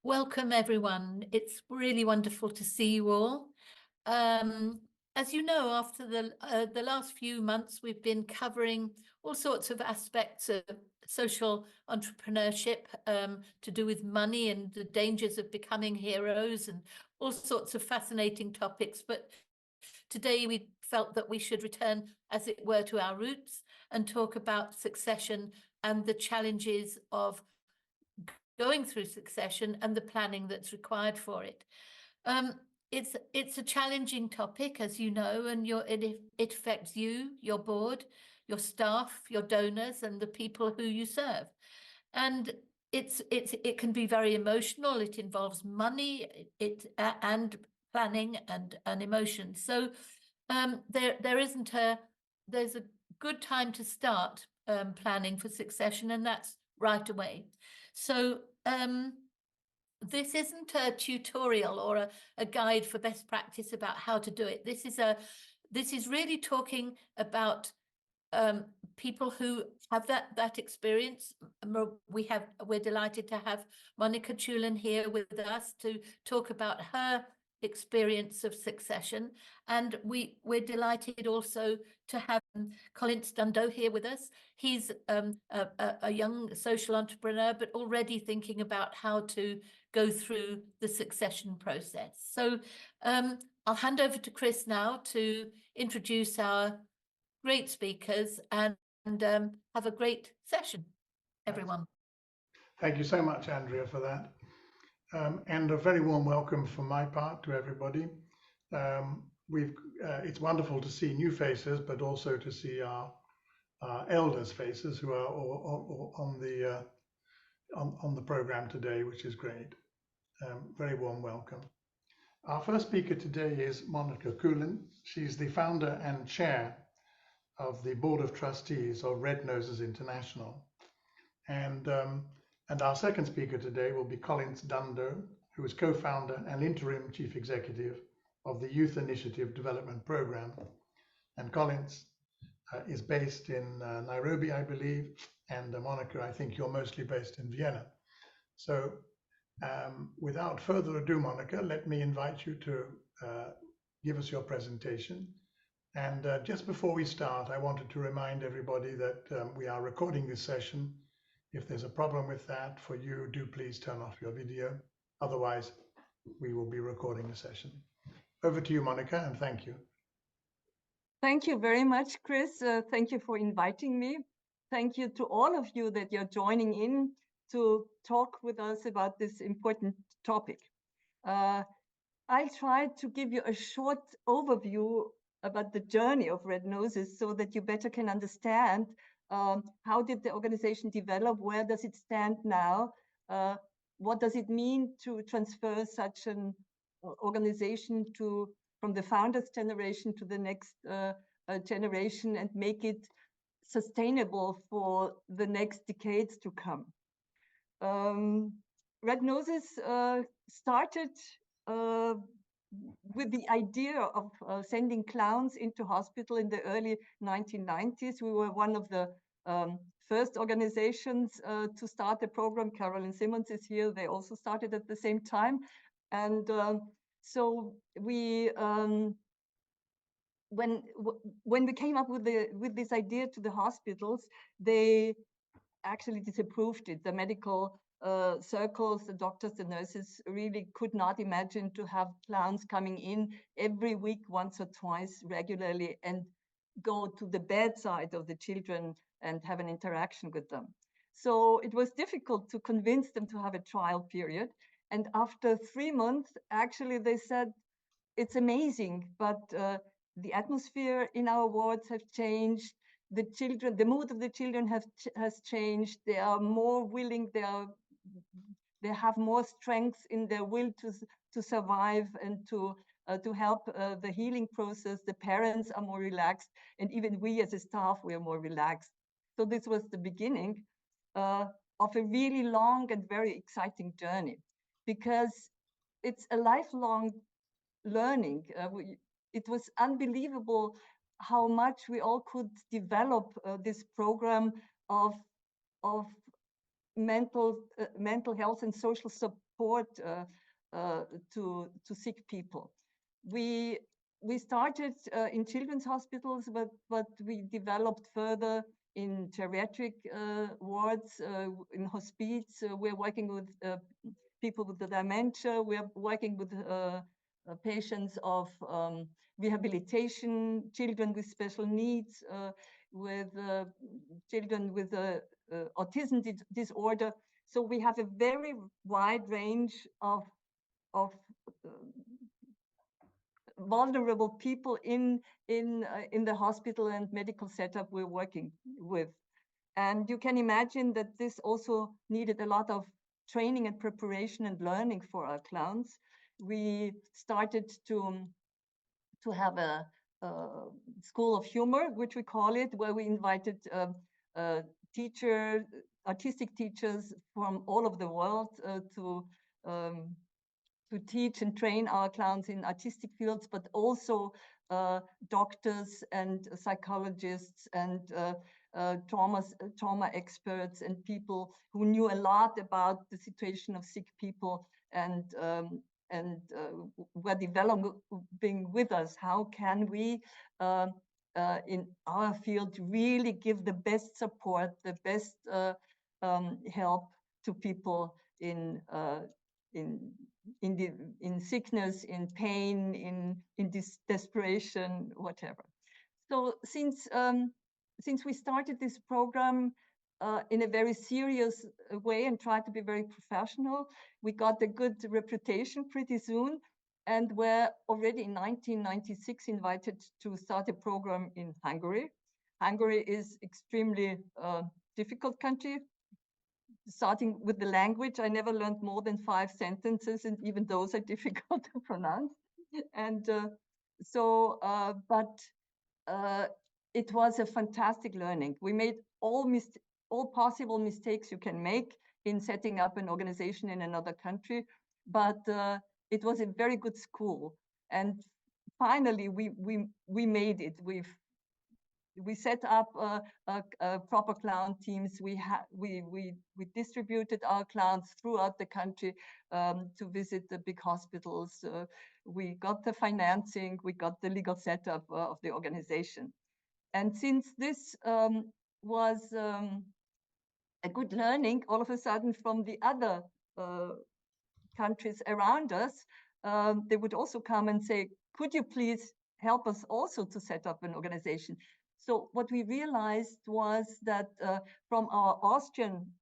Welcome, everyone. It's really wonderful to see you all. As you know, after the last few months, we've been covering all sorts of aspects of social entrepreneurship to do with money and the dangers of becoming heroes and all sorts of fascinating topics. But today we felt that we should return, as it were, to our roots and talk about succession and the challenges of going through succession and the planning that's required for it. It's a challenging topic, as you know, and it affects you, your board, your staff, your donors, and the people who you serve. And it can be very emotional. It involves money, and planning and emotion. So there's a good time to start planning for succession, and that's right away. So this isn't a tutorial or a guide for best practice about how to do it. This is really talking about people who have that experience. We're delighted to have Monica Culen here with us to talk about her experience of succession, and we're delighted also to have Collince Dundo here with us. He's a young social entrepreneur, but already thinking about how to go through the succession process. So I'll hand over to Chris now to introduce our great speakers and have a great session, everyone. Thank you so much, Andrea, for that. And a very warm welcome from my part to everybody. It's wonderful to see new faces, but also to see our elders' faces who are on the program today, which is great. Very warm welcome. Our first speaker today is Monica Culen. She's the founder and chair of the Board of Trustees of Red Noses International. And our second speaker today will be Collince Dundo, who is co-founder and interim chief executive of the Youth Initiative Development Program. And Collince is based in Nairobi, I believe, and Monica, I think you're mostly based in Vienna. So without further ado, Monica, let me invite you to give us your presentation. And just before we start, I wanted to remind everybody that we are recording this session. If there's a problem with that for you, do please turn off your video. Otherwise, we will be recording the session. Over to you, Monica, and thank you. Thank you very much, Chris. Thank you for inviting me. Thank you to all of you that you're joining in to talk with us about this important topic. I'll try to give you a short overview about the journey of Red Noses so that you better can understand how did the organization develop, where does it stand now, what does it mean to transfer such an organization from the founders generation to the next generation and make it sustainable for the next decades to come. Red Noses started with the idea of sending clowns into hospital in the early 1990s. We were one of the first organizations to start the program. Carolyn Simmons is here. They also started at the same time. And so we, when we came up with this idea to the hospitals, they actually disapproved it. The medical circles, the doctors, the nurses really could not imagine to have clowns coming in every week, once or twice regularly, and go to the bedside of the children and have an interaction with them. So it was difficult to convince them to have a trial period. And after 3 months, actually, they said, it's amazing, but the atmosphere in our wards have changed. The children, the mood of the children has changed. They are more willing, they have more strength in their will to survive and to help the healing process. The parents are more relaxed, and even we as a staff, we are more relaxed. So this was the beginning of a really long and very exciting journey, because it's a lifelong learning. It was unbelievable how much we all could develop this program of mental health and social support to sick people. We started in children's hospitals, but we developed further in geriatric wards, in hospice. We're working with people with the dementia. We're working with patients of rehabilitation, children with special needs, with children with autism disorder. So we have a very wide range of vulnerable people in the hospital and medical setup we're working with. And you can imagine that this also needed a lot of training and preparation and learning for our clowns. We started to have a school of humor, which we call it, where we invited artistic teachers from all over the world to teach and train our clowns in artistic fields, but also doctors and psychologists and trauma experts and people who knew a lot about the situation of sick people and were developing with us. How can we, in our field, really give the best support, the best help to people in sickness, in pain, in desperation, whatever. So since we started this program in a very serious way and tried to be very professional, we got a good reputation pretty soon, and were already in 1996 invited to start a program in Hungary. Hungary is extremely difficult country. Starting with the language, I never learned more than 5 sentences, and even those are difficult to pronounce. And it was a fantastic learning. We made all possible mistakes you can make in setting up an organization in another country, but it was a very good school. And finally, we made it. We set up proper clown teams. We distributed our clowns throughout the country to visit the big hospitals. We got the financing, we got the legal setup of the organization. And since this was a good learning, all of a sudden from the other countries around us, they would also come and say, could you please help us also to set up an organization? So what we realized was that from our Austrian,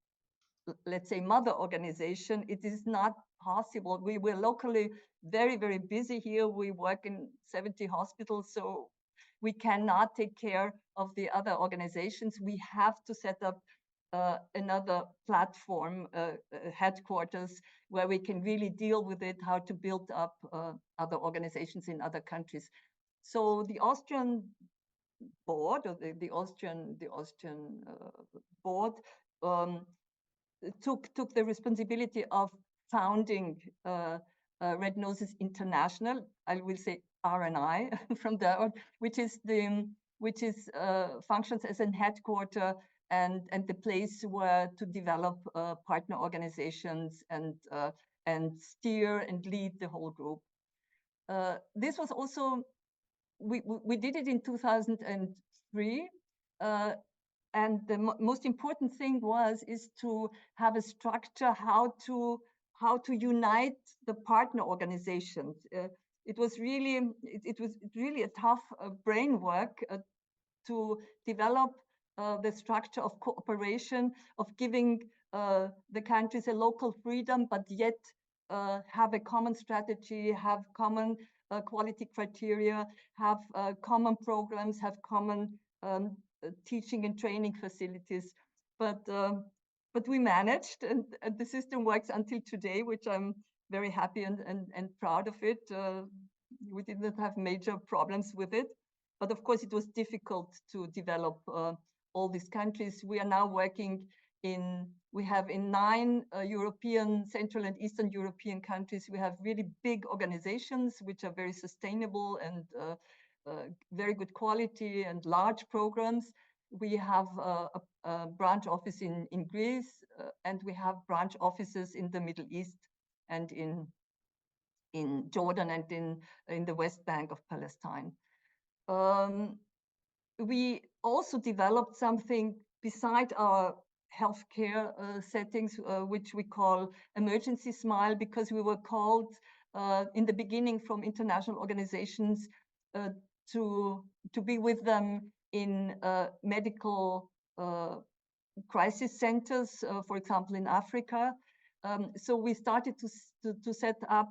let's say, mother organization, it is not possible. We were locally very, very busy here. We work in 70 hospitals, so we cannot take care of the other organizations. We have to set up another platform, headquarters, where we can really deal with it, how to build up other organizations in other countries. So the Austrian board, or the Austrian board, took the responsibility of founding Red Noses International. I will say RNI from there on, which functions as a headquarter and the place where to develop partner organizations and steer and lead the whole group. This was also, we did it in 2003, and the most important thing is to have a structure how to unite the partner organizations. It was really a tough brain work to develop the structure of cooperation, of giving the countries a local freedom, but yet have a common strategy, have common quality criteria, have common programs, have common teaching and training facilities. But we managed, and the system works until today, which I'm very happy and proud of it. We didn't have major problems with it, but of course it was difficult to develop all these countries. We are now working we have in 9 European, Central and Eastern European countries, we have really big organizations which are very sustainable and very good quality and large programs. We have a branch office in Greece, and we have branch offices in the Middle East. and in Jordan and in the West Bank of Palestine. We also developed something beside our healthcare settings, which we call Emergency Smile, because we were called in the beginning from international organizations to be with them in medical crisis centers, for example, in Africa. So we started to set up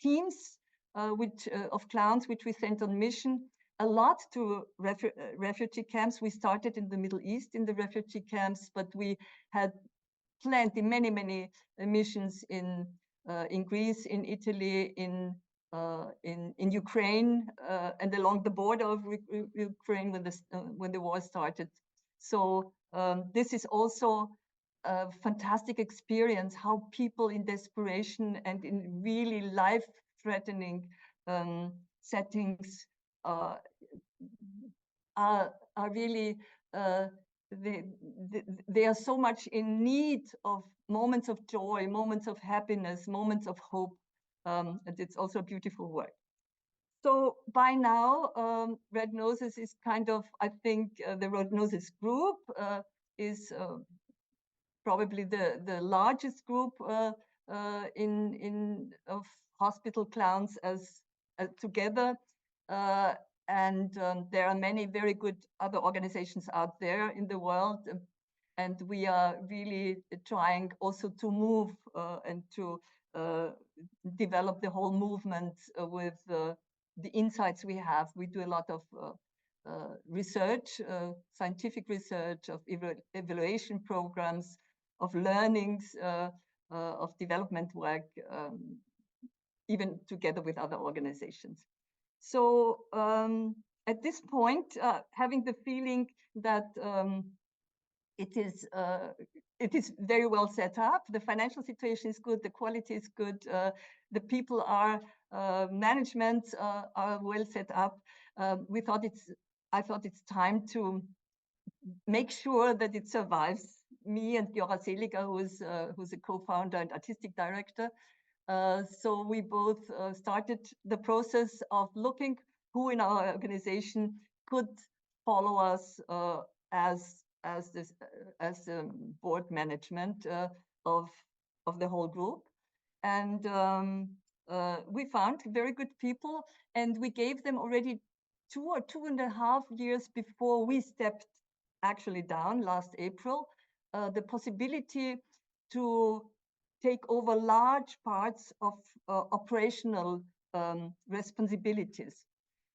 teams of clowns, which we sent on mission a lot to refugee camps. We started in the Middle East in the refugee camps, but we had plenty, many missions in Greece, in Italy, in Ukraine, and along the border of Ukraine when the war started. So this is also a fantastic experience, how people in desperation and in really life-threatening settings are really they are so much in need of moments of joy, moments of happiness, moments of hope, and it's also a beautiful work. So by now, Red Noses is kind of, I think, the Red Noses group is probably the largest group of hospital clowns as together. And there are many very good other organizations out there in the world. And we are really trying also to move and to develop the whole movement with the insights we have. We do a lot of research, scientific research, of evaluation programs, of learnings, of development work, even together with other organizations. So at this point, having the feeling that it is very well set up, the financial situation is good, the quality is good, the people are, management are well set up. I thought it's time to make sure that it survives. Me and Jora Seliger, who's a co-founder and artistic director. So we both started the process of looking who in our organization could follow us as board management of the whole group. And we found very good people, and we gave them already 2 or 2.5 years before we stepped actually down last April, the possibility to take over large parts of operational responsibilities.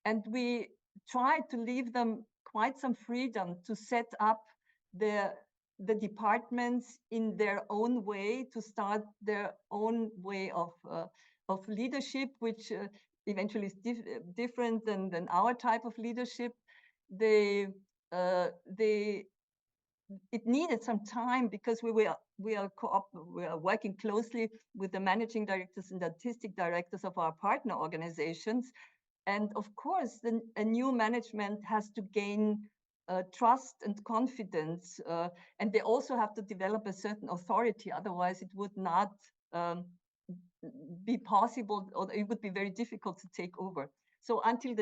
And we tried to leave them quite some freedom to set up the departments in their own way, to start their own way of leadership, which eventually is different than our type of leadership. It needed some time because we are working closely with the managing directors and artistic directors of our partner organizations. And of course, a new management has to gain trust and confidence, and they also have to develop a certain authority. Otherwise, it would not be possible, or it would be very difficult to take over. So until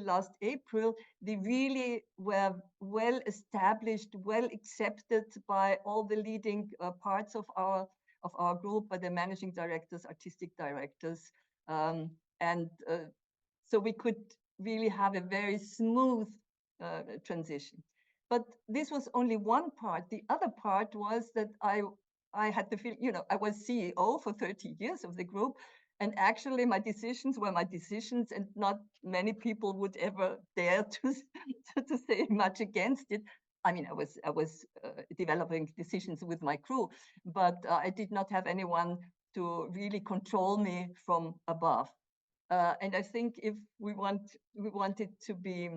last April, they really were well established, well accepted by all the leading parts of our group, by the managing directors, artistic directors, and so we could really have a very smooth transition. But this was only one part. The other part was that I had the feeling, I was CEO for 30 years of the group. And actually, my decisions were my decisions, and not many people would ever dare to say much against it. I mean, I was developing decisions with my crew, but I did not have anyone to really control me from above. And I think if we want it to be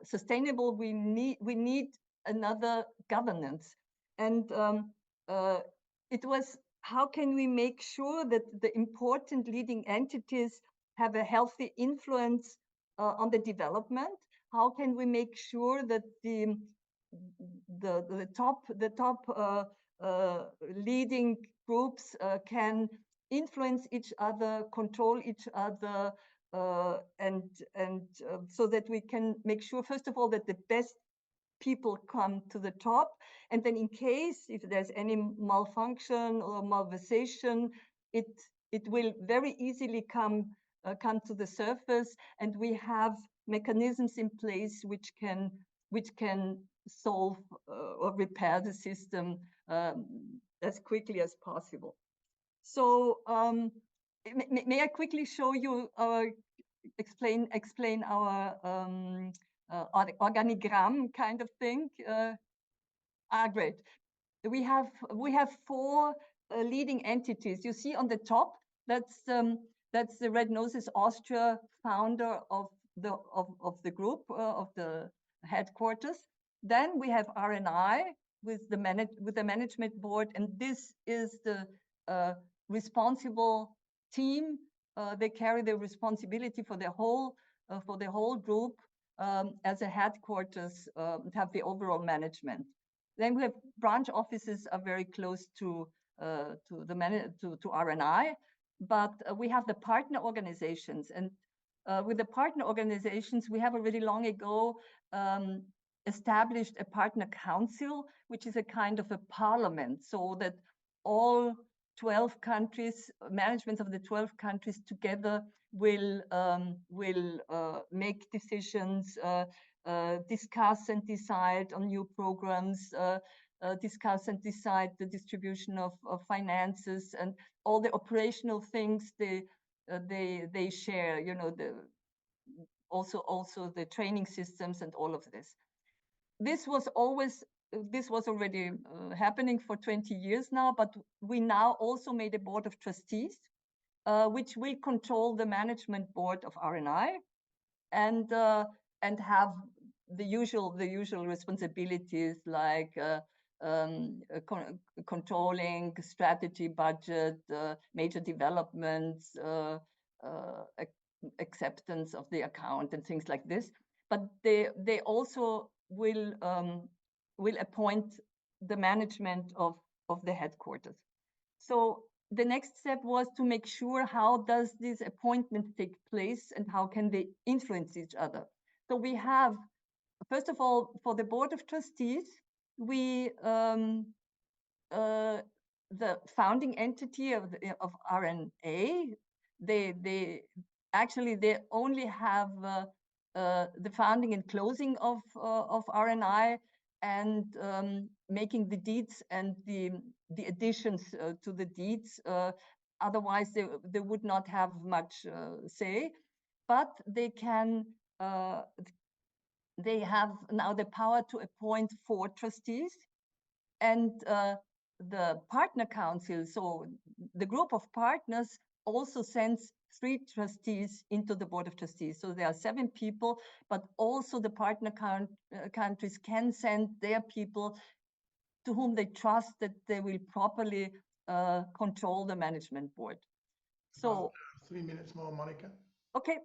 sustainable, we need another governance. And it was, how can we make sure that the important leading entities have a healthy influence on the development? How can we make sure that the top leading groups can influence each other, control each other, and so that we can make sure, first of all, that the best people come to the top, and then in case if there's any malfunction or malversation, it will very easily come to the surface, and we have mechanisms in place which can solve or repair the system as quickly as possible. So may I quickly show you explain our organigram kind of thing? Great. We have four leading entities. You see on the top, that's the Red Noses Austria founder of the group, of the headquarters. Then we have RNI with the management board, and this is the responsible team. They carry the responsibility for the whole group as a headquarters, have the overall management. Then we have branch offices are very close to RNI, but we have the partner organizations, and with the partner organizations, we have already long ago established a partner council, which is a kind of a parliament, so that all 12 countries, managements of the 12 countries together will make decisions, discuss and decide on new programs, discuss and decide the distribution of finances, and all the operational things they share, you know, also the training systems and all of this. This was already happening for 20 years now, but we now also made a board of trustees, which will control the management board of RNI, and have the usual responsibilities like controlling strategy, budget, major developments, acceptance of the account, and things like this. But they also will appoint the management of the headquarters. So the next step was to make sure how does this appointment take place and how can they influence each other. So we have, first of all, for the Board of Trustees, we the founding entity of RNA, they only have the founding and closing of RNI, and making the deeds and the additions to the deeds. Otherwise, they would not have much say, but they can. They have now the power to appoint 4 trustees, and the partner council, so the group of partners, also sends 3 trustees into the Board of Trustees. So there are 7 people, but also the partner countries can send their people to whom they trust that they will properly control the management board. So 3 minutes more, Monica. Okay.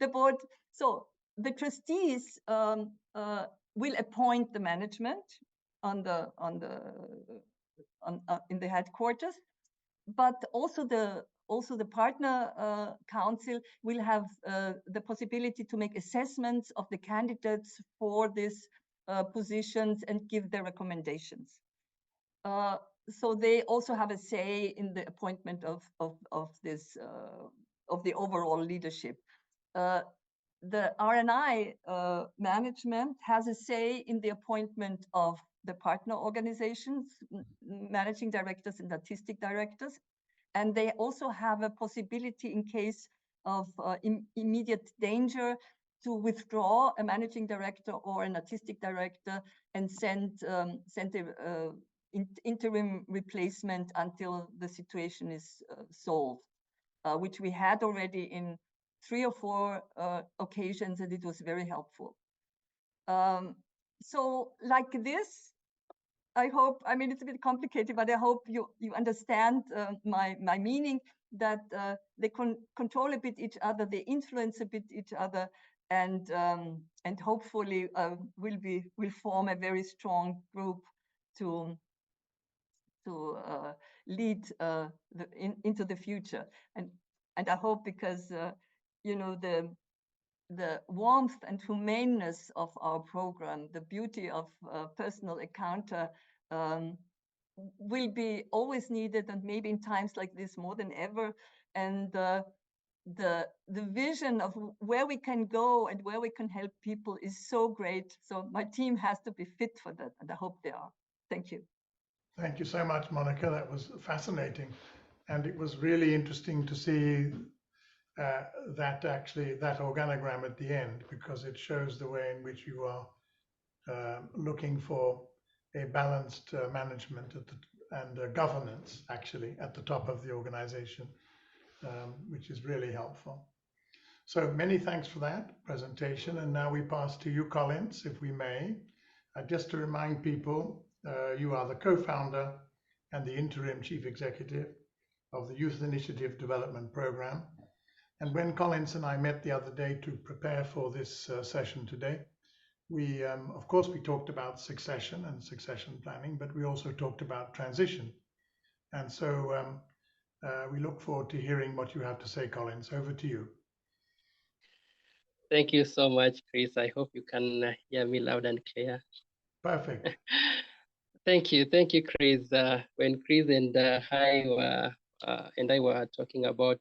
The board. So the trustees will appoint the management in the headquarters, but also the partner council will have the possibility to make assessments of the candidates for these positions and give their recommendations. So they also have a say in the appointment of the overall leadership. The RNI management has a say in the appointment of the partner organizations, managing directors and artistic directors. And they also have a possibility in case of immediate danger to withdraw a managing director or an artistic director and send a interim replacement until the situation is solved, which we had already in 3 or 4 occasions, and it was very helpful. So like this, I hope, I mean, it's a bit complicated, but I hope you understand my meaning, that they control a bit each other, they influence a bit each other, and hopefully will form a very strong group to to lead into the future. And I hope, because you know, the warmth and humaneness of our program, the beauty of personal encounter, will be always needed, and maybe in times like this more than ever. And the vision of where we can go and where we can help people is so great. So my team has to be fit for that, and I hope they are. Thank you. Thank you so much, Monica. That was fascinating. And it was really interesting to see that organogram at the end, because it shows the way in which you are looking for a balanced management and governance actually at the top of the organization, which is really helpful. So many thanks for that presentation. And now we pass to you, Collince, if we may. Just to remind people, you are the co-founder and the interim chief executive of the Youth Initiative Development Program. And when Collince and I met the other day to prepare for this session today, we, of course, we talked about succession and succession planning, but we also talked about transition. And so we look forward to hearing what you have to say, Collince. Over to you. Thank you so much, Chris. I hope you can hear me loud and clear. Perfect. Thank you, Chris. When Chris and I were talking about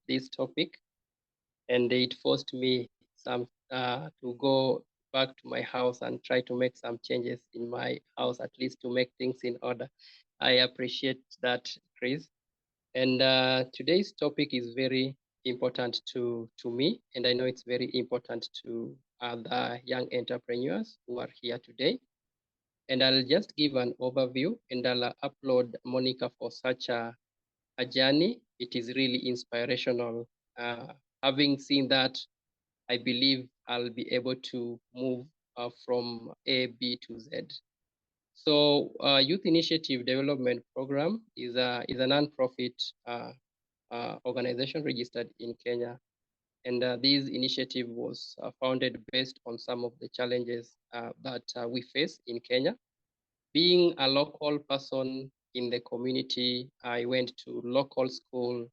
this topic, and it forced me to go back to my house and try to make some changes in my house, at least to make things in order. I appreciate that, Chris. And today's topic is very important to me, and I know it's very important to other young entrepreneurs who are here today. And I'll just give an overview, and I'll upload Monica for such a journey. It is really inspirational. Having seen that, I believe I'll be able to move from A, B to Z. So Youth Initiative Development Program is a non-profit organization registered in Kenya. And this initiative was founded based on some of the challenges that we face in Kenya. Being a local person in the community, I went to local school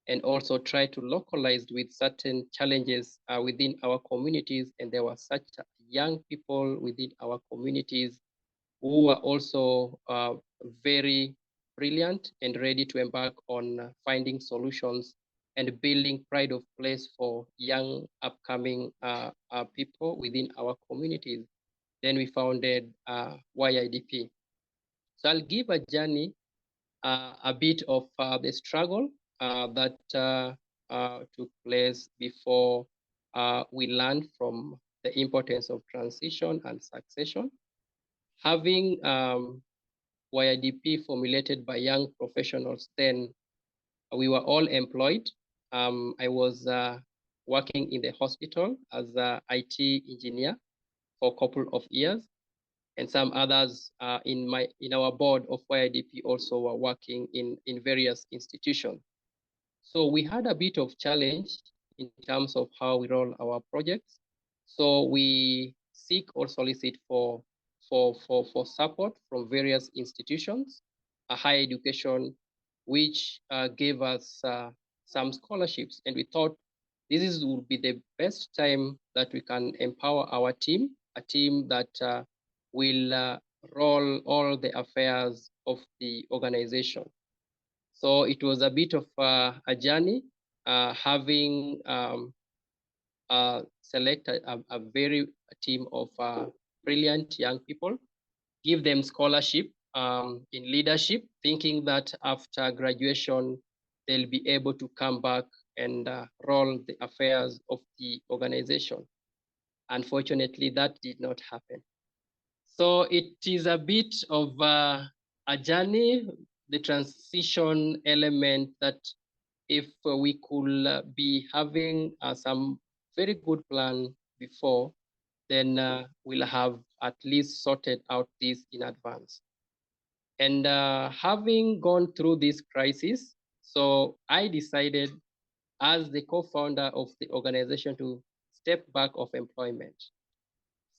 and also tried to localize with certain challenges within our communities. And there were such young people within our communities who were also very brilliant and ready to embark on finding solutions and building pride of place for young upcoming people within our communities. Then we founded YIDP. So I'll give a journey, a bit of the struggle that took place before we learned from the importance of transition and succession. Having YIDP formulated by young professionals, then we were all employed. I was working in the hospital as an IT engineer for a couple of years, and some others in our board of YIDP also were working in various institutions. So we had a bit of challenge in terms of how we roll our projects. So we seek or solicit for support from various institutions, higher education, which gave us some scholarships. And we thought this would be the best time that we can empower our team, a team that will roll all the affairs of the organization. So it was a bit of a journey, having selected a very team of brilliant young people, give them scholarship in leadership, thinking that after graduation, they'll be able to come back and roll the affairs of the organization. Unfortunately, that did not happen. So it is a bit of a journey, the transition element, that if we could be having some very good plan before, then we'll have at least sorted out this in advance. And having gone through this crisis, so I decided as the co-founder of the organization to step back of employment.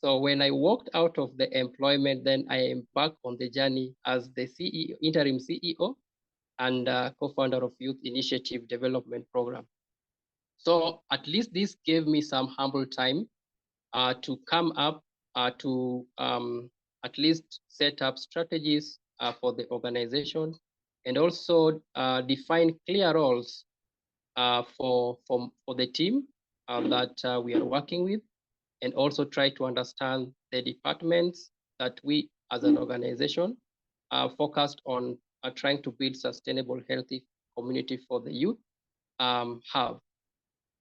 So when I walked out of the employment, then I embarked on the journey as the CEO, interim CEO, and co-founder of Youth Initiative Development Program. So at least this gave me some humble time to come up to at least set up strategies for the organization, and also define clear roles for the team that we are working with, and also try to understand the departments that we as an organization are focused on trying to build sustainable, healthy community for the youth have.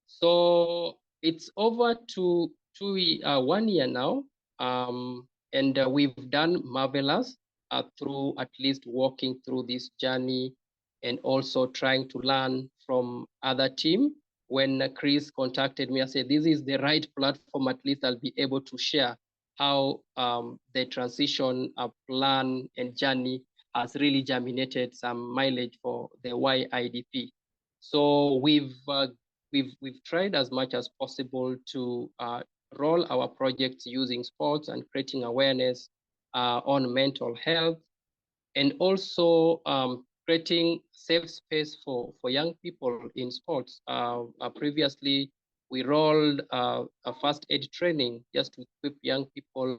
So it's over to 1 year now, and we've done marvelous through at least walking through this journey, and also trying to learn from other team. When Chris contacted me, I said, this is the right platform, at least I'll be able to share how the transition plan and journey has really germinated some mileage for the YIDP. So we've tried as much as possible to roll our projects using sports and creating awareness on mental health, and also creating safe space for young people in sports. Previously, we rolled a first aid training just to equip young people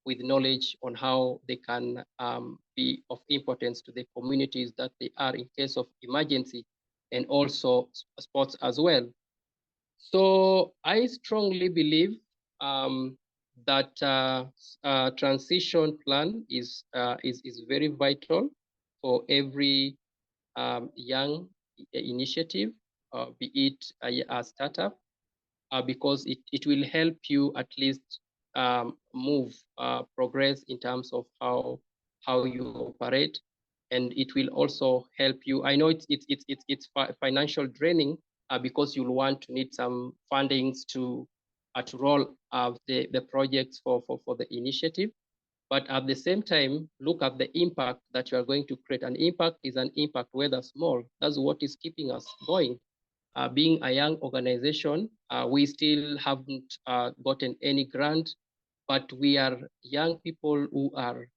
with knowledge on how they can be of importance to the communities that they are in case of emergency, and also sports as well. So I strongly believe that transition plan is very vital for every young initiative, be it a startup, because it will help you at least move, progress in terms of how you operate, and it will also help you. I know it's financial draining because you'll want to need some fundings to roll the projects for the initiative. But at the same time, look at the impact that you are going to create. An impact is an impact, whether small. That's what is keeping us going. Being a young organization, we still haven't gotten any grant, but we are young people who are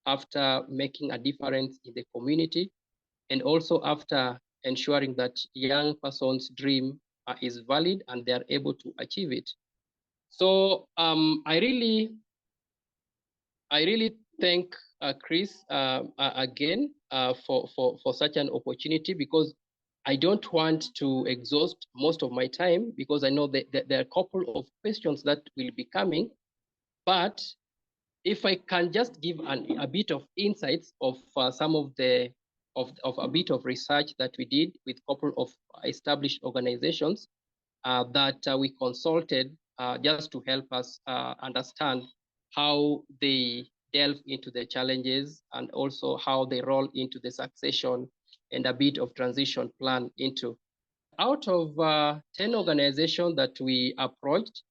after making a difference in the community, and also after ensuring that young person's dream is valid and they are able to achieve it. So I really thank Chris again for such an opportunity, because I don't want to exhaust most of my time, because I know that there are a couple of questions that will be coming. But if I can just give a bit of insights of some of a bit of research that we did with a couple of established organizations that we consulted just to help us understand how they delve into the challenges, and also how they roll into the succession and a bit of transition plan into. Out of 10 organizations that we approached,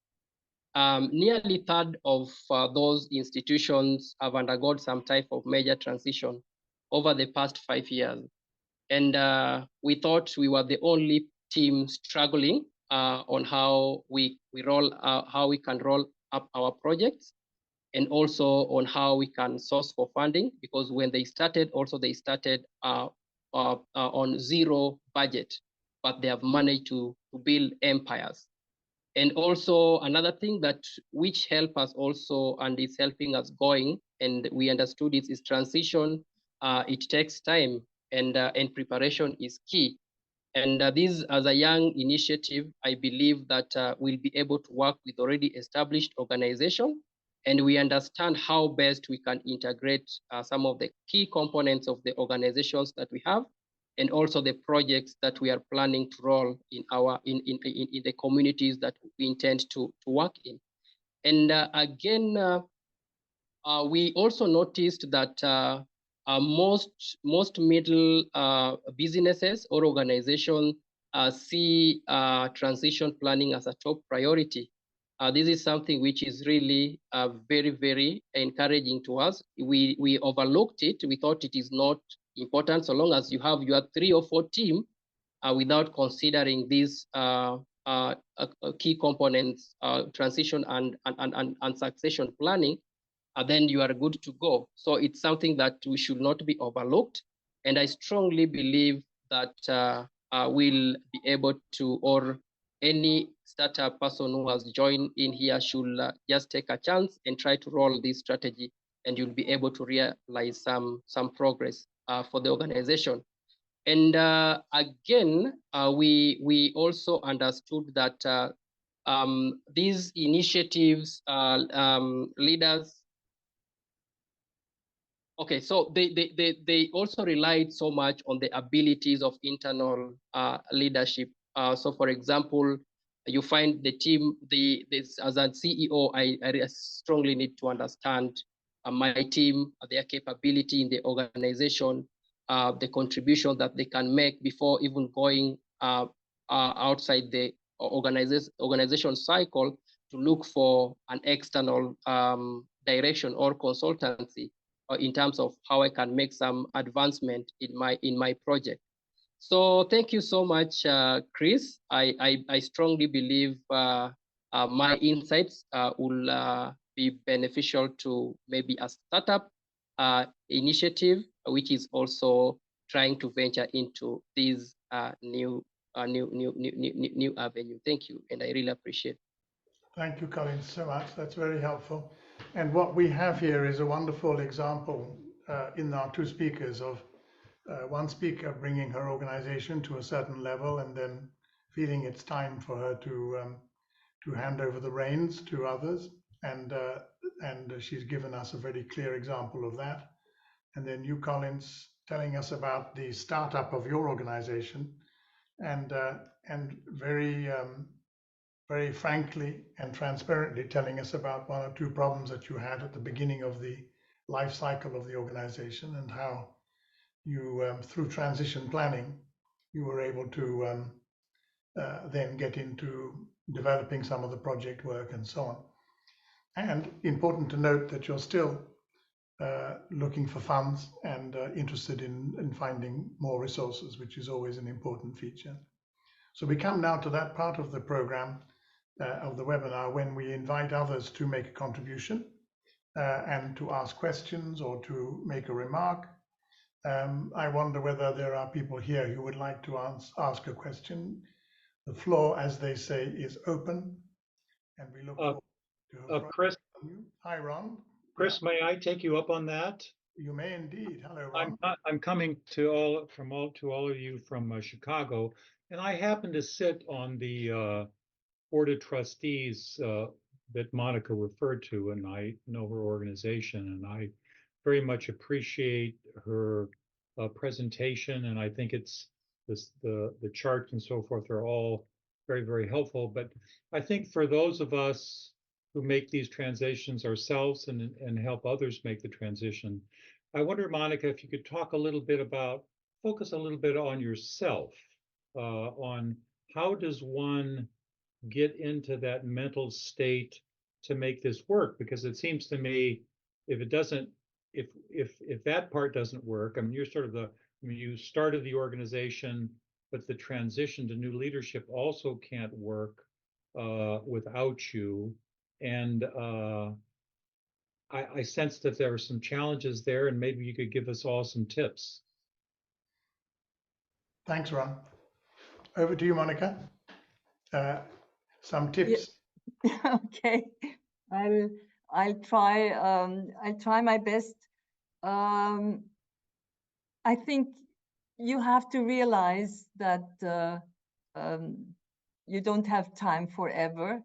nearly a third of those institutions have undergone some type of major transition over the past 5 years. And we thought we were the only team struggling on how we can roll up our projects, and also on how we can source for funding, because when they started, they started on zero budget, but they have managed to build empires. And also another thing that which help us also, and is helping us going, and we understood it, is transition. It takes time, and preparation is key. And this, as a young initiative, I believe that we'll be able to work with already established organizations, and we understand how best we can integrate some of the key components of the organizations that we have, and also the projects that we are planning to roll in the communities that we intend to work in. And again, we also noticed that most middle businesses or organizations see transition planning as a top priority. This is something which is really very, very encouraging to us. We overlooked it. We thought it is not important, so long as you have your 3 or 4 team, without considering this key components, transition and succession planning, then you are good to go. So it's something that we should not be overlooked. And I strongly believe that we'll be able to, or any startup person who has joined in here should just take a chance and try to roll this strategy, and you'll be able to realize some progress for the organization. And again, we also understood that these initiatives, leaders, okay, so they also relied so much on the abilities of internal leadership. So, for example, you find the team, as a CEO, I strongly need to understand my team, their capability in the organization, the contribution that they can make before even going outside the organization cycle to look for an external direction or consultancy in terms of how I can make some advancement in my project. So thank you so much, Chris. I strongly believe my insights will be beneficial to maybe a startup initiative, which is also trying to venture into this new avenue. Thank you, and I really appreciate it. Thank you, Collince, so much. That's very helpful. And what we have here is a wonderful example in our two speakers of one speaker bringing her organization to a certain level and then feeling it's time for her to hand over the reins to others. And she's given us a very clear example of that. And then you, Collince, telling us about the startup of your organization and very frankly and transparently telling us about one or two problems that you had at the beginning of the life cycle of the organization and how you, through transition planning, you were able to then get into developing some of the project work and so on. And important to note that you're still looking for funds and interested in finding more resources, which is always an important feature. So we come now to that part of the program of the webinar when we invite others to make a contribution and to ask questions or to make a remark. I wonder whether there are people here who would like to ask a question. The floor, as they say, is open, and we look forward to Chris. Hi, Ron. Chris, may I take you up on that? You may indeed. Hello, Ron. I'm coming to all of you from Chicago, and I happen to sit on the Board of Trustees that Monica referred to, and I know her organization, and I very much appreciate her presentation, and I think it's the charts and so forth are all very, very helpful. But I think for those of us who make these transitions ourselves and help others make the transition, I wonder, Monica, if you could talk a little bit about, focus a little bit on yourself, on how does one get into that mental state to make this work? Because it seems to me, if it doesn't, if that part doesn't work, I mean, you're sort of you started the organization, but the transition to new leadership also can't work without you. And I sense that there are some challenges there, and maybe you could give us all some tips. Thanks, Ron. Over to you, Monica. Some tips. Yeah. Okay, I'll try my best. I think you have to realize that you don't have time forever,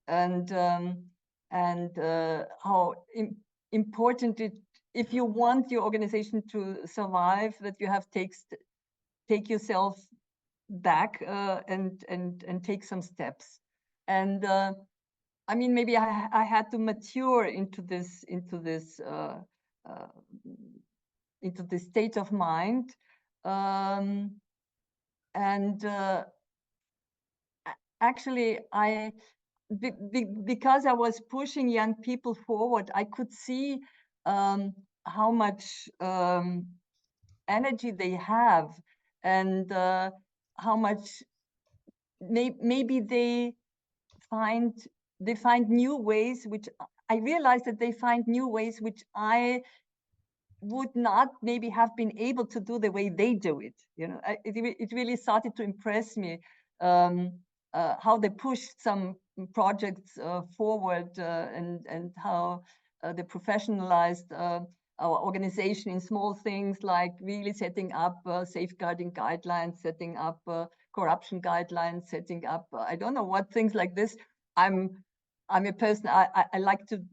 and how important it, if you want your organization to survive, that you have to take yourself back and take some steps. And I mean, maybe I had to mature into this state of mind, and actually because I was pushing young people forward, I could see how much energy they have, and how much maybe they find new ways, which I realize that they find new ways which I would not maybe have been able to do the way they do it. You know, it really started to impress me how they pushed some projects forward and how they professionalized our organization in small things like really setting up safeguarding guidelines, setting up corruption guidelines, setting up I don't know what things like this. I'm a person, I like to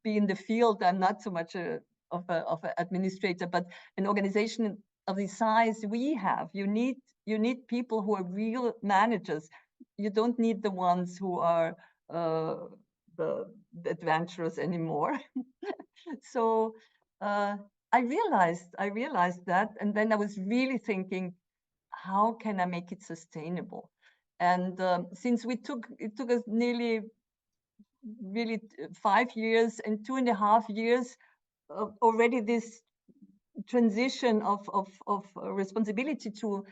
be in the field. I'm not so much of an administrator, but an organization of the size we have, you need people who are real managers. You don't need the ones who are the adventurers anymore. So I realized that, and then I was really thinking, how can I make it sustainable? And since it took us nearly really 5 years and 2.5 years already, this transition of responsibility to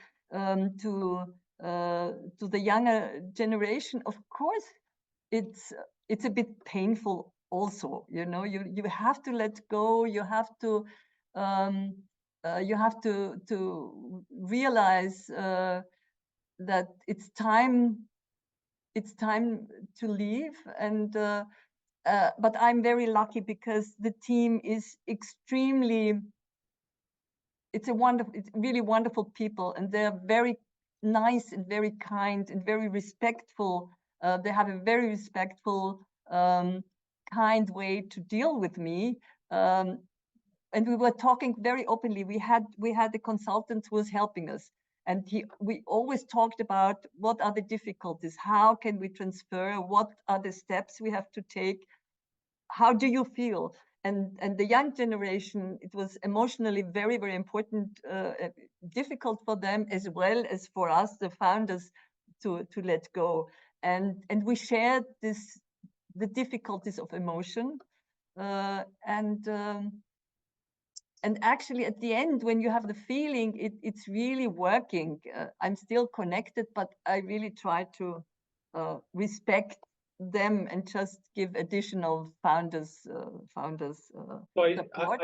the younger generation, of course, it's a bit painful also. You know, you have to let go. You have to realize that it's time to leave. And but I'm very lucky because the team is it's really wonderful people, and they're very nice and very kind and very respectful. They have a very respectful, kind way to deal with me. And we were talking very openly. We had a consultant who was helping us, and we always talked about what are the difficulties, how can we transfer, what are the steps we have to take, how do you feel? And the young generation, it was emotionally very, very important, difficult for them as well as for us, the founders, to let go. And we shared the difficulties of emotion. And actually, at the end, when you have the feeling it's really working, I'm still connected, but I really try to respect them and just give additional founders Well, support.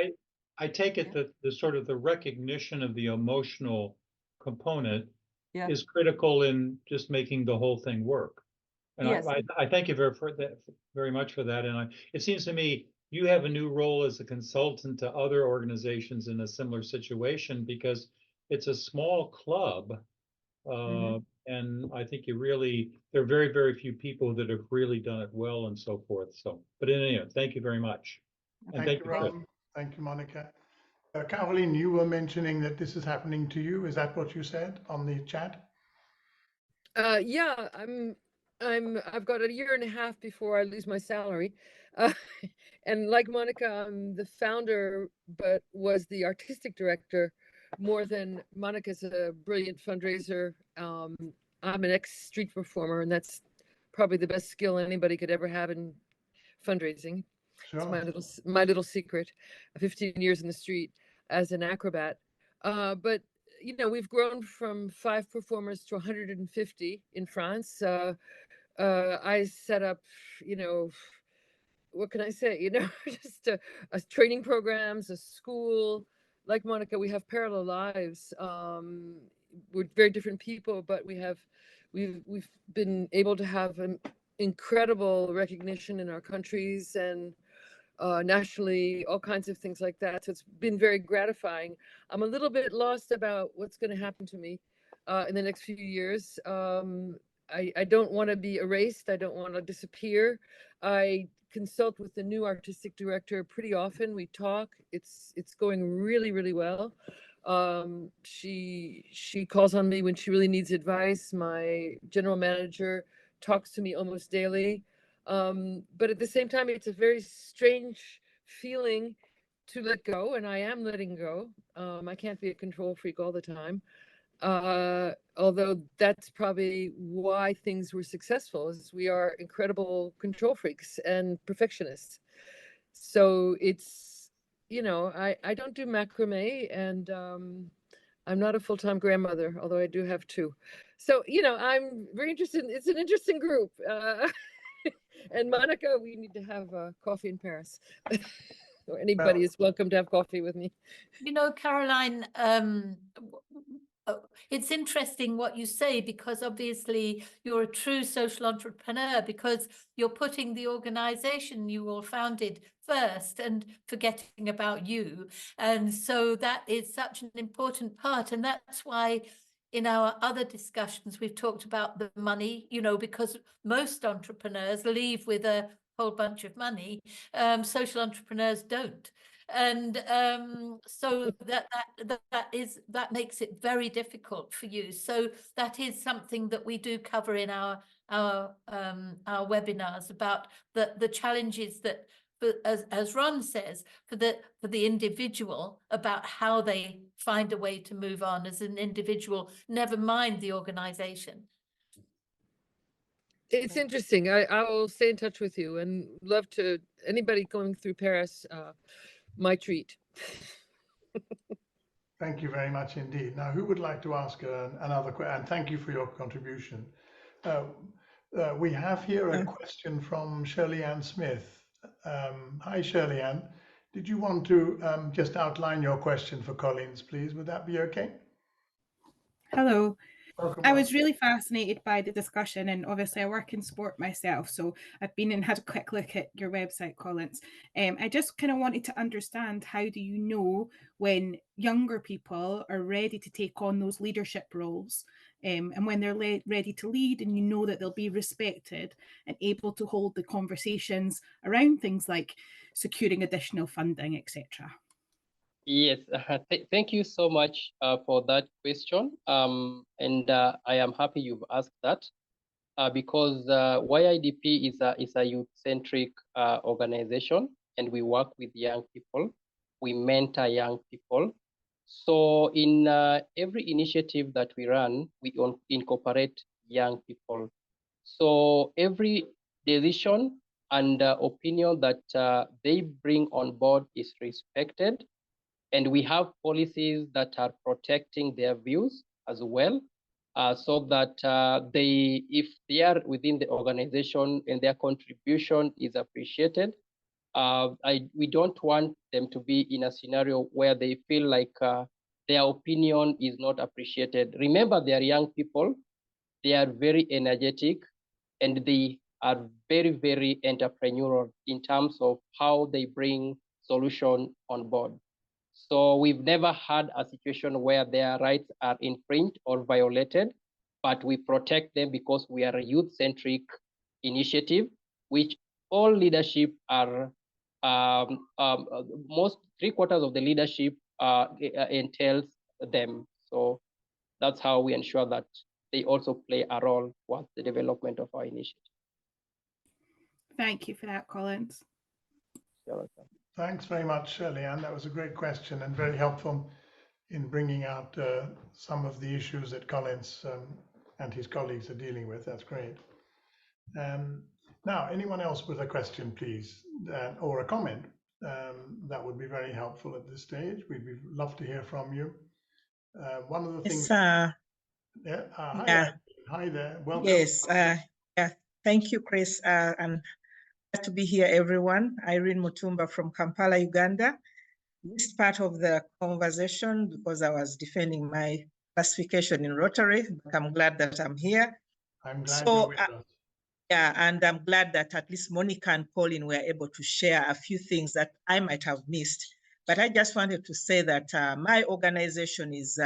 I take it that the sort of the recognition of the emotional component Yeah. is critical in just making the whole thing work. And Yes. I thank you very much for that. And it seems to me you have a new role as a consultant to other organizations in a similar situation, because it's a small club. And I think there are very, very few people that have really done it well and so forth. So, but anyway, thank you very much. And Thank you, Ron. Thank you, Monica. Caroline, you were mentioning that this is happening to you. Is that what you said on the chat? Yeah, I've got a year and a half before I lose my salary. And like Monica, I'm the founder, but was the artistic director more than Monica's a brilliant fundraiser. I'm an ex-street performer, and that's probably the best skill anybody could ever have in fundraising. Sure. It's my little secret. 15 years in the street as an acrobat. But you know, we've grown from 5 performers to 150 in France. I set up, you know, what can I say? You know, just a training programs, a school. Like Monica, we have parallel lives. We're very different people, but we've been able to have an incredible recognition in our countries and nationally, all kinds of things like that. So it's been very gratifying. I'm a little bit lost about what's going to happen to me in the next few years. I don't want to be erased. I don't want to disappear. I consult with the new artistic director pretty often. We talk. It's going really, really well. She calls on me when she really needs advice. My general manager talks to me almost daily. But at the same time, it's a very strange feeling to let go, and I am letting go. I can't be a control freak all the time. Although that's probably why things were successful, is we are incredible control freaks and perfectionists. So it's, you know, I don't do macrame, and I'm not a full-time grandmother, although I do have 2. So, you know, I'm very interested. It's an interesting group. And Monica, we need to have coffee in Paris. Or anybody is welcome to have coffee with me. You know, Caroline, it's interesting what you say, because obviously you're a true social entrepreneur, because you're putting the organization you all founded first and forgetting about you. And so that is such an important part. And that's why in our other discussions, we've talked about the money, you know, because most entrepreneurs leave with a whole bunch of money. Social entrepreneurs don't. And so that makes it very difficult for you. So that is something that we do cover in our webinars, about the challenges that, as Ron says, for the individual, about how they find a way to move on as an individual, never mind the organization. It's interesting. I will stay in touch with you and love to, anybody going through Paris, my treat. Thank you very much indeed. Now, who would like to ask another question? And thank you for your contribution. We have here a question from Shirley Ann Smith. Hi, Shirley Ann. Did you want to just outline your question for Collince, please? Would that be okay? Hello. Welcome. I was really fascinated by the discussion, and obviously I work in sport myself, so I've been and had a quick look at your website, Collince. I just kind of wanted to understand, how do you know when younger people are ready to take on those leadership roles, and when they're ready to lead, and you know that they'll be respected and able to hold the conversations around things like securing additional funding, etc.? Yes, thank you so much for that question. And I am happy you've asked that because YIDP is a youth-centric organization, and we work with young people. We mentor young people. So in every initiative that we run, we incorporate young people. So every decision and opinion that they bring on board is respected. And we have policies that are protecting their views as well, so that if they are within the organization and their contribution is appreciated, we don't want them to be in a scenario where they feel like their opinion is not appreciated. Remember, they are young people, they are very energetic, and they are very, very entrepreneurial in terms of how they bring solution on board. So we've never had a situation where their rights are infringed or violated, but we protect them because we are a youth-centric initiative, which all leadership are, most 3/4 of the leadership entails them. So that's how we ensure that they also play a role towards the development of our initiative. Thank you for that, Collince. You're welcome. Thanks very much, Shirley Ann. That was a great question and very helpful in bringing out some of the issues that Collince and his colleagues are dealing with. That's great. Now, anyone else with a question, please, or a comment? That would be very helpful at this stage. We'd love to hear from you. One of the things. Hi there. Welcome. Yes. Yeah. Thank you, Chris. And glad to be here, everyone. Irene Mutumba from Kampala, Uganda. This part of the conversation because I was defending my classification in Rotary, but I'm glad that I'm here. I'm glad you're with us. Yeah, and I'm glad that at least Monica and Colin were able to share a few things that I might have missed. But I just wanted to say that my organization is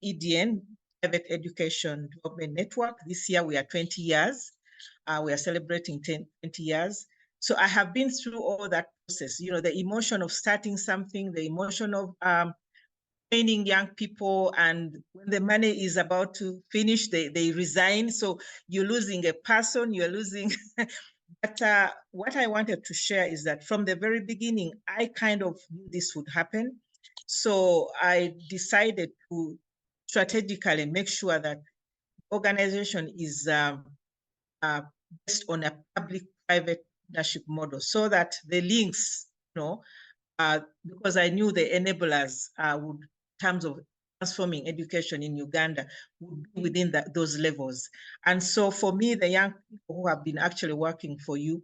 EDN, Private Education Development Network. This year we are 20 years. We are celebrating 20 years. So I have been through all that process, you know, the emotion of starting something, the emotion of training young people, and when the money is about to finish, they resign. So you're losing a person, you're losing. But what I wanted to share is that from the very beginning, I kind of knew this would happen. So I decided to strategically make sure that organization is based on a public-private partnership model, so that the links, you know, because I knew the enablers would, in terms of transforming education in Uganda would be within those levels. And so for me, the young people who have been actually working for you,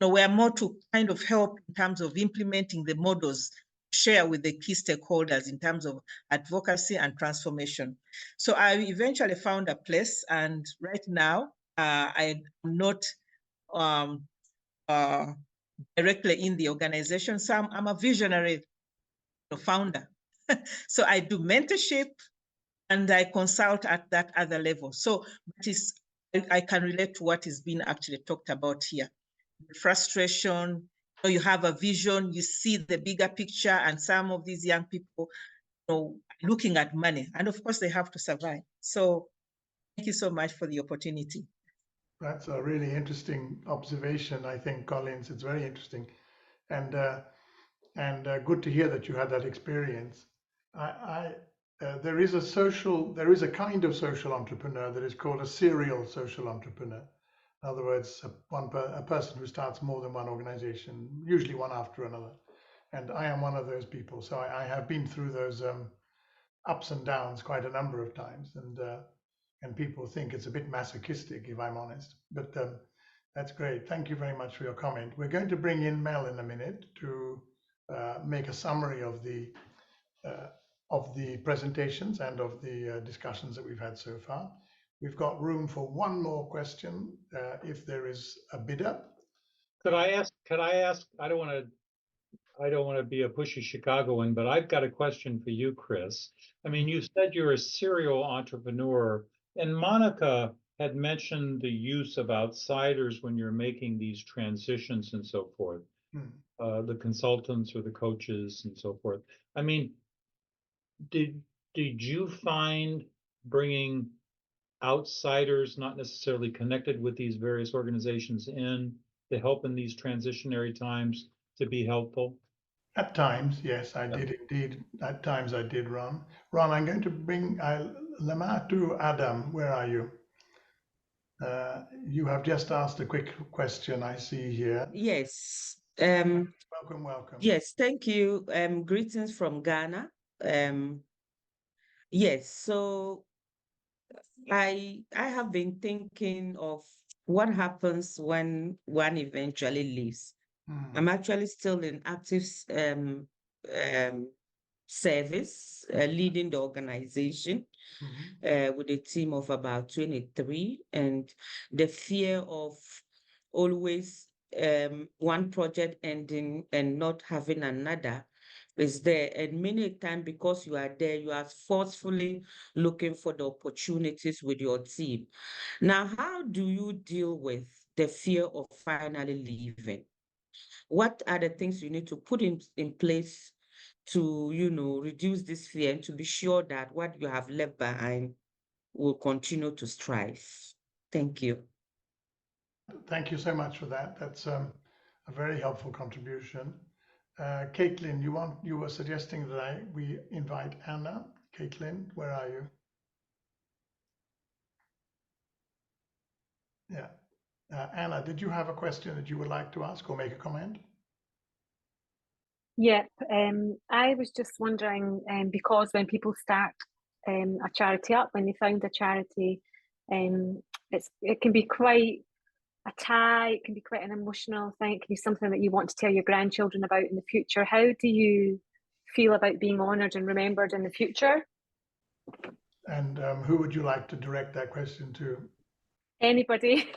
we're more to kind of help in terms of implementing the models, share with the key stakeholders in terms of advocacy and transformation. So I eventually found a place, and right now I'm not directly in the organization. So I'm a visionary founder. So I do mentorship and I consult at that other level. So I can relate to what is being actually talked about here. The frustration, you have a vision, you see the bigger picture, and some of these young people, looking at money, and of course they have to survive. So thank you so much for the opportunity. That's a really interesting observation, I think, Collince. It's very interesting, and good to hear that you had that experience. There is a kind of social entrepreneur that is called a serial social entrepreneur. In other words, a person who starts more than one organization, usually one after another. And I am one of those people. So I have been through those ups and downs quite a number of times, and people think it's a bit masochistic, if I'm honest. But that's great. Thank you very much for your comment. We're going to bring in Mel in a minute to make a summary of the presentations and of the discussions that we've had so far. We've got room for one more question, if there is a bidder. Could I ask? I don't want to be a pushy Chicagoan, but I've got a question for you, Chris. I mean, you said you're a serial entrepreneur, and Monica had mentioned the use of outsiders when you're making these transitions and so forth, the consultants or the coaches and so forth. I mean, did you find bringing outsiders, not necessarily connected with these various organizations, in to help in these transitionary times to be helpful? At times, yes, I did indeed. At times I did, Ron. Ron, I'm going to bring Lamatu Adam. Where are you? You have just asked a quick question, I see here. Yes. Welcome, welcome. Yes, thank you. Greetings from Ghana. Yes, so I have been thinking of what happens when one eventually leaves. I'm actually still in active service, leading the organization with a team of about 23, and the fear of always one project ending and not having another is there. And many a time, because you are there, you are forcefully looking for the opportunities with your team. Now, how do you deal with the fear of finally leaving? What are the things you need to put in place to, reduce this fear and to be sure that what you have left behind will continue to strive? Thank you. Thank you so much for that. That's a very helpful contribution. Caitlin, you were suggesting that we invite Anna. Caitlin, where are you? Yeah. Anna, did you have a question that you would like to ask or make a comment? Yep. I was just wondering, because when people start a charity up, when they found a charity, it can be quite a tie, it can be quite an emotional thing, it can be something that you want to tell your grandchildren about in the future. How do you feel about being honoured and remembered in the future? And who would you like to direct that question to? Anybody.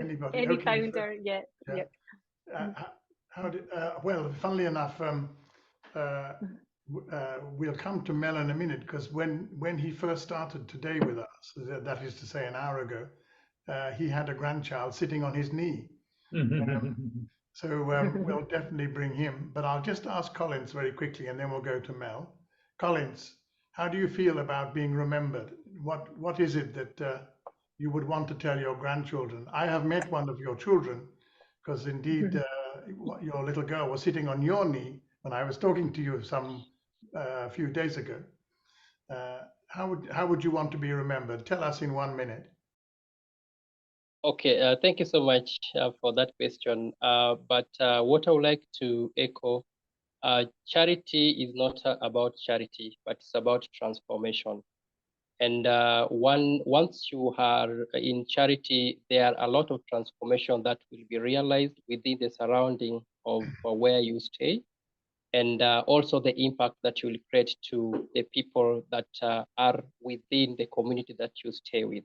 Anybody. Any Okay, founder, so, yeah. Yep. Well, funnily enough, we'll come to Mel in a minute, because when he first started today with us, that is to say an hour ago, he had a grandchild sitting on his knee. So we'll definitely bring him, but I'll just ask Collince very quickly and then we'll go to Mel. Collince, how do you feel about being remembered? What is it that you would want to tell your grandchildren? I have met one of your children, because indeed your little girl was sitting on your knee when I was talking to you some few days ago. How would you want to be remembered? Tell us in 1 minute. Okay, thank you so much for that question. But what I would like to echo charity is not about charity, but it's about transformation. And once you are in charity, there are a lot of transformation that will be realized within the surrounding of where you stay, and also the impact that you will create to the people that are within the community that you stay with.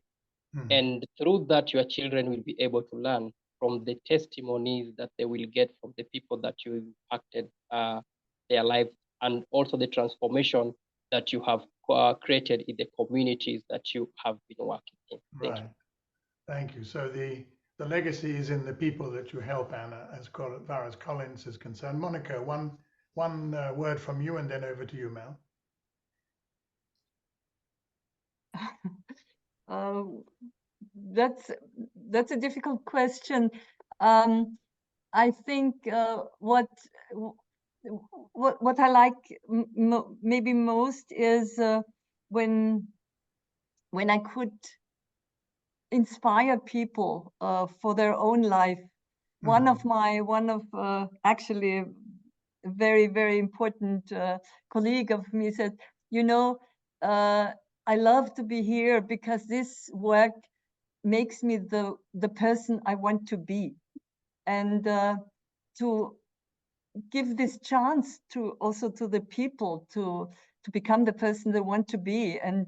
And through that, your children will be able to learn from the testimonies that they will get from the people that you impacted their life, and also the transformation that you have created in the communities that you have been working in. Thank you. Thank you. So the legacy is in the people that you help, Anna, as far as Collince is concerned. Monica, one word from you, and then over to you, Mel. That's a difficult question. I think what I like maybe most is when I could inspire people for their own life. One of actually a very, very important colleague of me said, you know, I love to be here because this work makes me the person I want to be, and to give this chance to also to the people to become the person they want to be, and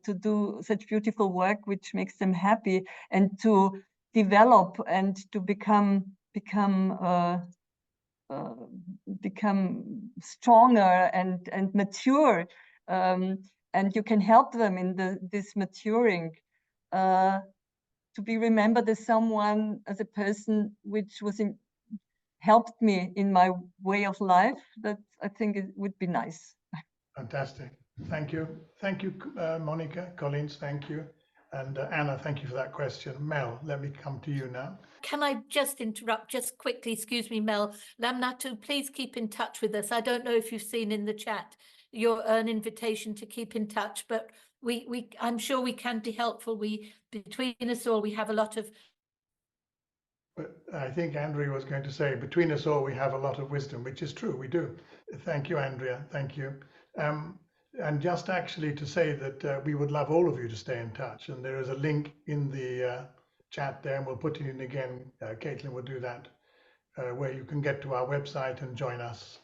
to do such beautiful work which makes them happy, and to develop and to become stronger and mature, and you can help them in this maturing, to be remembered as someone, as a person which was helped me in my way of life. That I think it would be nice. Fantastic. Thank you. Thank you, Monica, Collince, thank you. And Anna, thank you for that question. Mel, let me come to you now. Can I just interrupt just quickly? Excuse me, Mel. Lamnatu, please keep in touch with us. I don't know if you've seen in the chat an invitation to keep in touch, but I'm sure we can be helpful. Between us all, we have a lot of. But I think Andrea was going to say, between us all, we have a lot of wisdom, which is true, we do. Thank you, Andrea, thank you. And just actually to say that we would love all of you to stay in touch. And there is a link in the chat there, and we'll put it in again. Caitlin will do that, where you can get to our website and join us.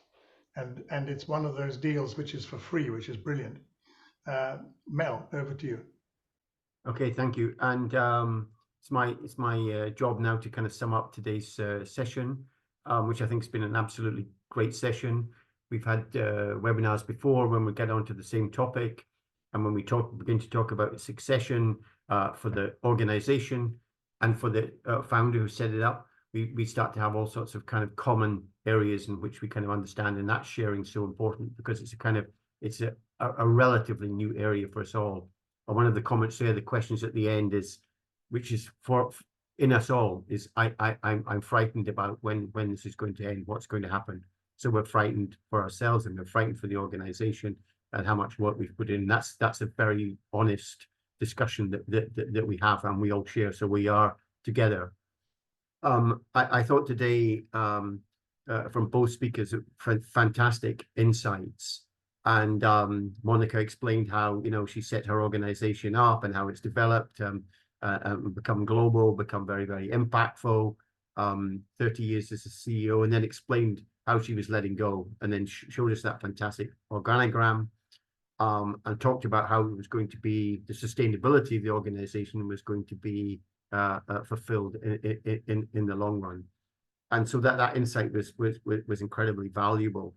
And it's one of those deals which is for free, which is brilliant. Mel, over to you. Okay, thank you. And it's my job now to kind of sum up today's session, which I think has been an absolutely great session. We've had webinars before when we get onto the same topic, and when we begin to talk about succession for the organization and for the founder who set it up, we start to have all sorts of kind of common areas in which we kind of understand, and that sharing is so important because it's a relatively new area for us all. And one of the comments there, the questions at the end is, which is in us all, is I'm frightened about when this is going to end, what's going to happen. So we're frightened for ourselves, and we're frightened for the organization and how much work we've put in. That's a very honest discussion that we have, and we all share. So we are together. I thought today from both speakers, fantastic insights. And Monica explained how, you know, she set her organization up and how it's developed, become global, become very, very impactful, 30 years as a CEO, and then explained how she was letting go, and then showed us that fantastic organogram, and talked about how it was going to be, the sustainability of the organization was going to be fulfilled in the long run. And so that insight was incredibly valuable.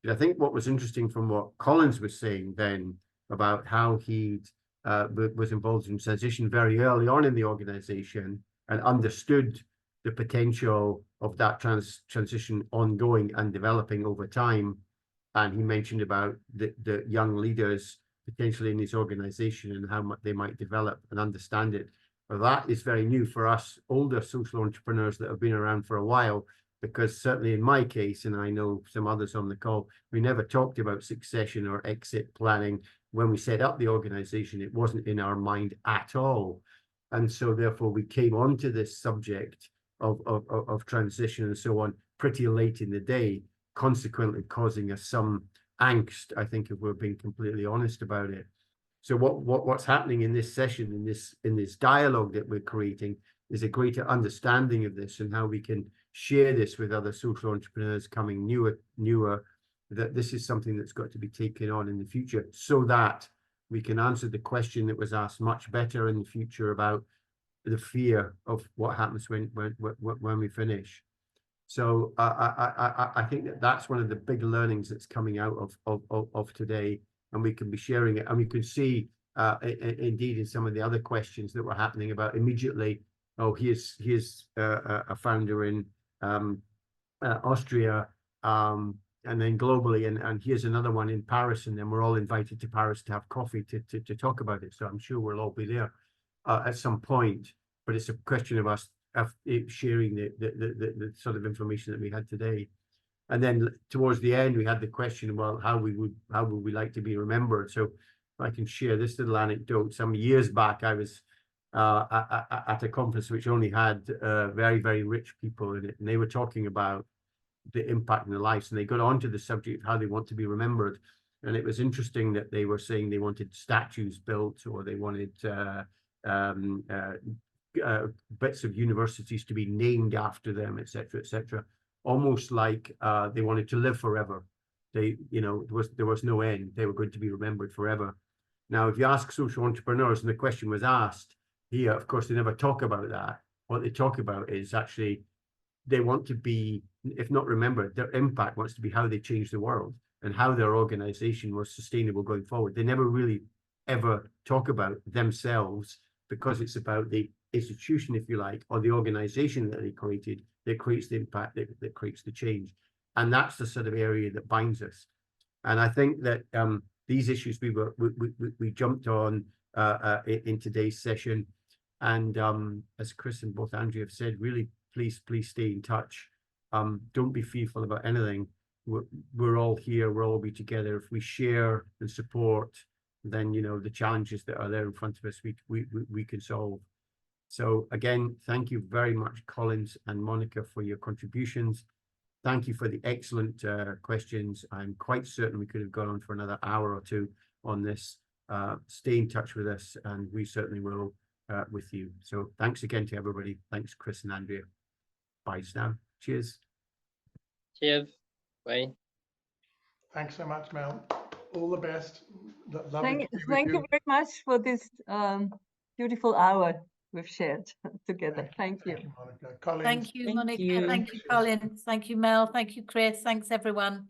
And I think what was interesting from what Collince was saying then about how he was involved in transition very early on in the organization and understood the potential of that transition ongoing and developing over time. And he mentioned about the young leaders potentially in his organization and how much they might develop and understand it. Well, that is very new for us older social entrepreneurs that have been around for a while, because certainly in my case, and I know some others on the call, we never talked about succession or exit planning. When we set up the organization, it wasn't in our mind at all. And so therefore we came onto this subject of transition and so on pretty late in the day. consequently causing us some angst, I think, if we're being completely honest about it. So what's happening in this session, in this dialogue that we're creating, is a greater understanding of this and how we can share this with other social entrepreneurs coming newer, that this is something that's got to be taken on in the future, so that we can answer the question that was asked much better in the future about the fear of what happens when we finish. So I think that that's one of the big learnings that's coming out of today, and we can be sharing it, and we can see indeed in some of the other questions that were happening about immediately, oh, here's a founder in Austria, and then globally, and here's another one in Paris, and then we're all invited to Paris to have coffee to talk about it. So I'm sure we'll all be there at some point, but it's a question of us sharing the sort of information that we had today. And then towards the end, we had the question about how would we like to be remembered. So if I can share this little anecdote. Some years back, I was at a conference which only had very, very rich people in it, and they were talking about the impact in their lives, and they got onto the subject of how they want to be remembered. And it was interesting that they were saying they wanted statues built, or they wanted bits of universities to be named after them, etc., etc. Almost like they wanted to live forever. They, there was no end. They were going to be remembered forever. Now, if you ask social entrepreneurs, and the question was asked here, of course, they never talk about that. What they talk about is actually they want to be, if not remembered, their impact wants to be how they change the world and how their organization was sustainable going forward. They never really ever talk about themselves, because it's about the institution, if you like, or the organization that they created that creates the impact, that creates the change. And that's the sort of area that binds us. And I think that these issues we jumped on in today's session. And as Chris and both Andrea have said, really, please stay in touch. Don't be fearful about anything. We're all here. We'll all be together. If we share and support, then the challenges that are there in front of us, we can solve. So again, thank you very much, Collince and Monica, for your contributions. Thank you for the excellent questions. I'm quite certain we could have gone on for another hour or two on this. Stay in touch with us, and we certainly will with you. So thanks again to everybody. Thanks, Chris and Andrea. Bye now. Cheers. Cheers. Bye. Thanks so much, Mel. All the best. Lovely Thank you very much for this beautiful hour we've shared together. Thank you. Thank you, Monica. Collince. Thank you, Thank Monica. you. Thank you, Colin. Thank you, Mel. Thank you, Chris. Thanks, everyone.